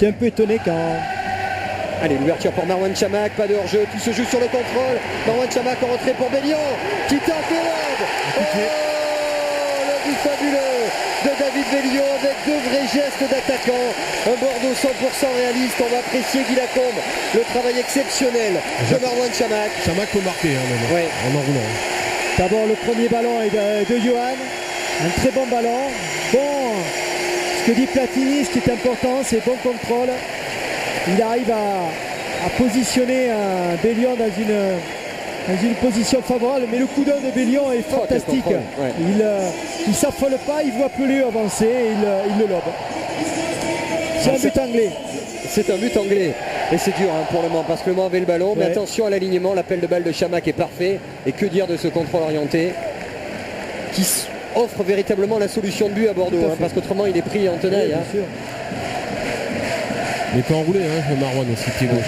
J'étais un peu étonné quand... Allez, l'ouverture pour Marouane Chamakh, pas de hors-jeu, tout se joue sur le contrôle. Marouane Chamakh en rentrée pour Bellion, qui tente le lob. Oh, le but fabuleux de David Bellion avec deux vrais gestes d'attaquant. Un Bordeaux 100% réaliste, on va apprécier Guy Lacombe. Le travail exceptionnel de Marouane Chamakh. Chamakh peut marquer même, ouais. En enroulant. D'abord le premier ballon est de Johan, un très bon ballon. Bon, ce que dit Platini, ce qui est important, c'est bon contrôle. Il arrive à positionner un Bellion dans une position favorable, mais le coup d'œil de Bellion est fantastique. Ouais. Il ne s'affole pas, il voit Pelé avancer et il le lobe. C'est un but anglais. C'est un but anglais. Et c'est dur pour le Mans, parce que le Mans avait le ballon, mais attention à l'alignement, l'appel de balle de Chamakh est parfait. Et que dire de ce contrôle orienté qui offre véritablement la solution de but à Bordeaux, parce qu'autrement il est pris en tenaille. Bien sûr. Il peut enrouler, le Marouane aussi, pied gauche.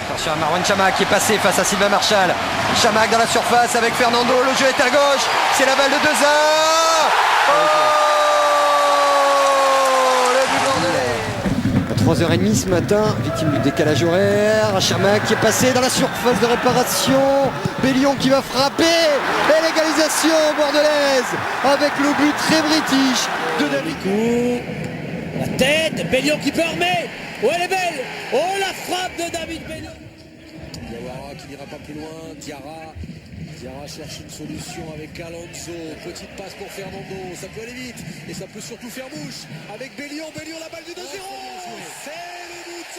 Attention à Marouane Chamakh qui est passé face à Sylvain Marchal. Chamakh dans la surface avec Fernando, le jeu est à gauche, c'est la balle de 2-1. Le but bordelais. À 3h30 ce matin, victime du décalage horaire. Chamakh qui est passé dans la surface de réparation. Bellion qui va frapper. Et l'égalisation bordelaise avec le but très british de David. La tête, Bellion qui peut armer. Oh, elle est belle. Oh, la frappe de David Bellion. Diawara qui n'ira pas plus loin. Diarra cherche une solution avec Alonso. Petite passe pour Fernando. Ça peut aller vite. Et ça peut surtout faire mouche. Avec Bellion, la balle du 2-0. C'est le but.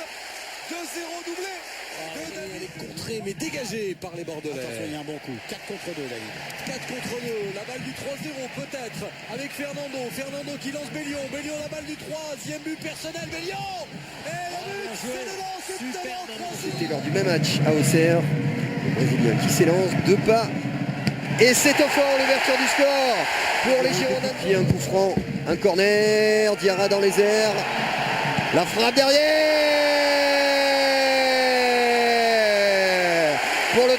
2-0 doublé. Elle est contrée mais dégagée par les Bordelais. Attention, il y a un bon coup. 4 contre 2, David. 4 contre 2. La balle du 3-0 peut-être. Avec Fernando. Fernando qui lance Bellion. Bellion la balle du 3e but personnel. Bellion. Et le but, c'est devant. C'était lors du même match à Auxerre. Le Brésilien qui s'élance, 2 pas. Et c'est au fort l'ouverture du score pour les Girondins. Puis un coup franc, un corner. Diarra dans les airs. La frappe derrière. Pour le 3-0,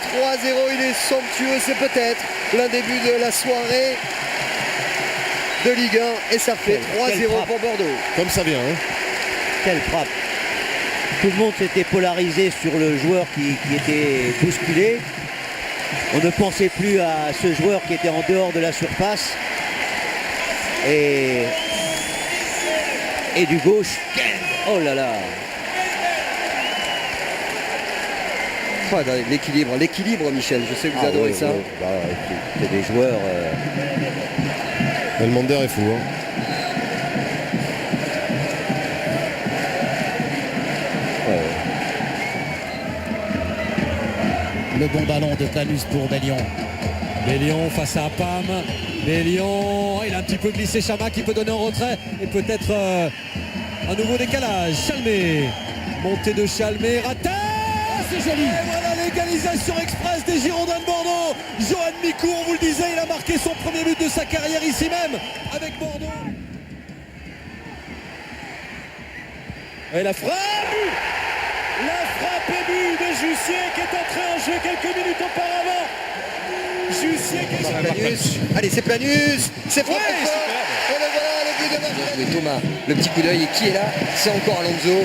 il est somptueux, c'est peut-être l'un des buts de la soirée de Ligue 1 et ça fait 3-0 pour Bordeaux. Comme ça vient. Quelle frappe. Tout le monde s'était polarisé sur le joueur qui était bousculé. On ne pensait plus à ce joueur qui était en dehors de la surface. Et du gauche. Oh là là. L'équilibre, Michel, je sais que vous adorez ça. C'est des joueurs... Elmander est fou. Le bon ballon de Planus pour Bellion. Bellion face à Pam. Bellion, il a un petit peu glissé Chamakh qui peut donner en retrait. Et peut-être un nouveau décalage. Chalmé. Montée de Chalmé. Raté. C'est joli. Et voilà l'égalisation express des Girondins de Bordeaux. Johan Micoud, on vous le disait, il a marqué son premier but de sa carrière ici même avec Bordeaux. Et la frappe et but de Jussier qui est entré en jeu quelques minutes auparavant. Jussier qui est... Planus. Allez, c'est Planus. C'est frappé fort. Et le voilà, le but de Marseille. Thomas, le petit coup d'œil. Et qui est là? C'est encore Alonso.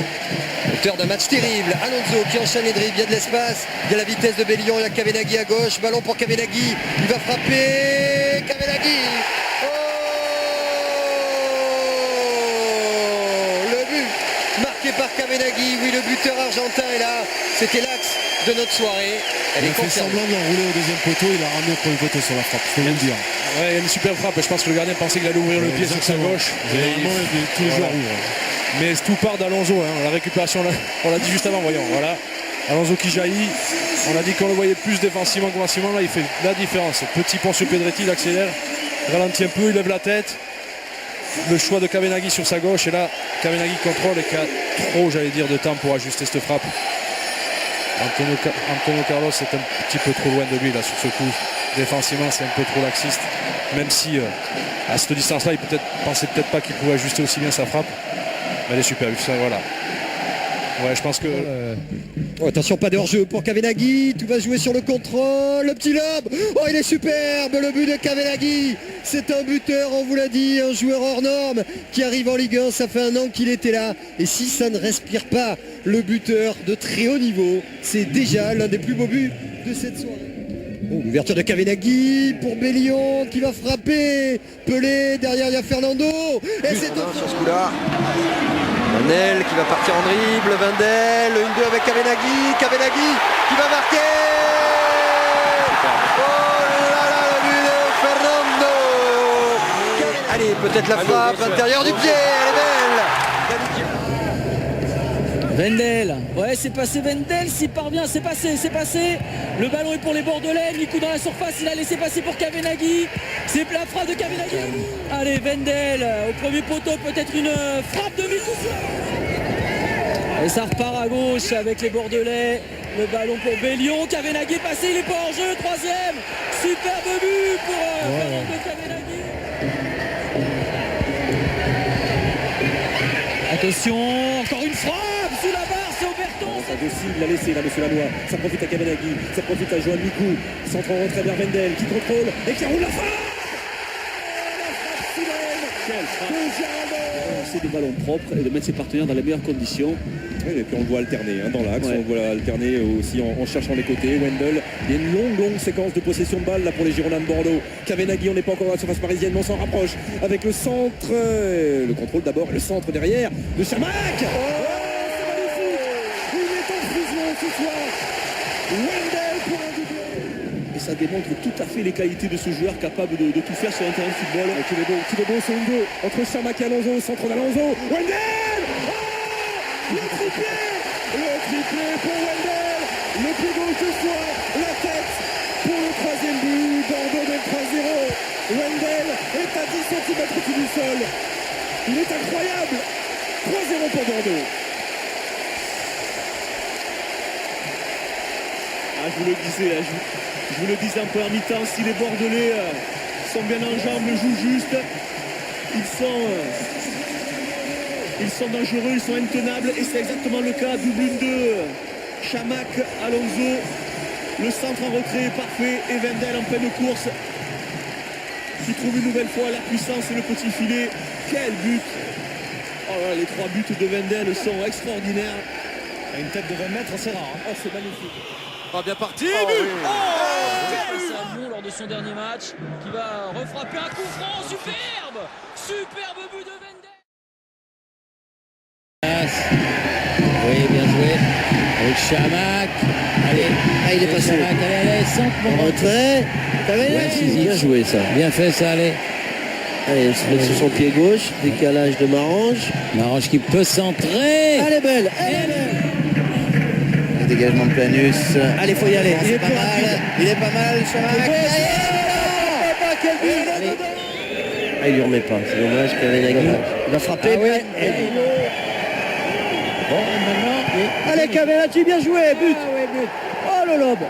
Auteur d'un match terrible. Alonso qui enchaîne les dribbles. Il y a de l'espace. Il y a la vitesse de Bellion. Il y a Kavenaghi à gauche. Ballon pour Kavenaghi. Il va frapper. Kavenaghi. Par Kavenaghi, oui, le buteur argentin est là. C'était l'axe de notre soirée. Il a fait semblant de l'enrouler au deuxième poteau. Il a ramené au premier poteau sur la frappe, je peux vous le dire. Ouais, il y a une super frappe. Je pense que le gardien pensait qu'il allait ouvrir le pied sur sa gauche. Généralement, tous les joueurs ouvrent. Mais tout part d'Alonso. La récupération, on l'a dit juste avant, voyons. Voilà. Alonso qui jaillit. On a dit qu'on le voyait plus défensivement qu'offensivement. Là, il fait la différence. Petit pont sur Pedretti, il accélère. Ralentit un peu, il lève la tête. Le choix de Kavenaghi sur sa gauche, et là Kavenaghi contrôle et qui a trop, j'allais dire, de temps pour ajuster cette frappe. Antonio Carlos est un petit peu trop loin de lui là sur ce coup. Défensivement, c'est un peu trop laxiste, même si à cette distance là il pensait peut-être pas qu'il pouvait ajuster aussi bien sa frappe. Mais elle est super, ça, voilà. Ouais, je pense que... Oh, attention, pas de hors-jeu pour Kavenaghi. Tout va se jouer sur le contrôle. Le petit lob. Oh, il est superbe, le but de Kavenaghi. C'est un buteur, on vous l'a dit, un joueur hors norme qui arrive en Ligue 1. Ça fait un an qu'il était là. Et si ça ne respire pas le buteur de très haut niveau, c'est déjà l'un des plus beaux buts de cette soirée. Oh, l'ouverture de Kavenaghi pour Bellion qui va frapper. Pelé, derrière il y a Fernando. Et c'est un sur ce coup-là. Wendel qui va partir en dribble, Wendel, 1-2 avec Kavenaghi, Kavenaghi qui va marquer. Oh là là, le but de Fernando. Allez, peut-être la frappe, l'intérieur du pied, elle est belle. Wendel, ouais c'est passé Wendel, s'il parvient, c'est passé. Le ballon est pour les Bordelais, Mikou dans la surface, il a laissé passer pour Kavenaghi. C'est la frappe de Kavenaghi. Allez Wendel, au premier poteau, peut-être une frappe de Mikou. Et ça repart à gauche avec les Bordelais. Le ballon pour Bellion, Kavenaghi est passé, il est pas en jeu, troisième. Superbe but pour Fernando Kavenaghi. Attention, encore une frappe sous la barre, c'est Oberton. Ça décide, l'a laissé là, monsieur Lanois. Ça profite à Kavenaghi, ça profite à Johan Mikou. Centre en retrait vers Wendel qui contrôle et qui roule la frappe. Quelle frappe. C'est des ballons propres et de mettre ses partenaires dans les meilleures conditions. Oui, et puis on le voit alterner dans l'axe, on le voit alterner aussi en cherchant les côtés. Wendel, il y a une longue séquence de possession de balle là pour les Girondins de Bordeaux. Kavenaghi, on n'est pas encore dans la surface parisienne, mais on s'en rapproche avec le centre, le contrôle d'abord et le centre derrière de Chamac. Oh, c'est magnifique. Il est en prison ce soir. Wendel pour un doublé. Et ça démontre tout à fait les qualités de ce joueur capable de tout faire sur un terrain de football. Tout est beau, c'est une deux entre Chamac et Alonso, centre d'Alonso. Wendel. Le triplé pour Wendel, le pied gauche ce soir, la tête pour le troisième but. Bordeaux mène 3-0. Wendel est à 10 cm du sol. Il est incroyable. 3-0 pour Bordeaux. Je vous le disais, je vous le disais en première mi-temps, si les Bordelais sont bien en jambes, jouent juste, ils sont dangereux, ils sont intenables et c'est exactement le cas. Double 2, Chamac, Alonso, le centre en retrait parfait et Wendel en pleine course qui trouve une nouvelle fois la puissance et le petit filet. Quel but! Oh là, les 3 buts de Wendel sont extraordinaires. Une tête de 20 mètres, c'est rare. Oh, c'est magnifique. Bien parti, C'est un bon lors de son dernier match qui va refrapper un coup franc, superbe but de Wendel. Oui, bien joué. Avec Chamac. Allez, il est passé. Chamac, allez, centre, mon retrait. Bien joué ça. Bien fait ça, allez. Allez, il se met sur son pied gauche. Décalage de Marange. Marange qui peut centrer. Elle est belle. Le dégagement de Planus. Allez, faut y aller. Il est pas mal, Chamac. Il lui remet pas. C'est dommage Kavenaghi. Il va frapper. Allez, Kavenaghi, bien joué, but. Oh le lobe.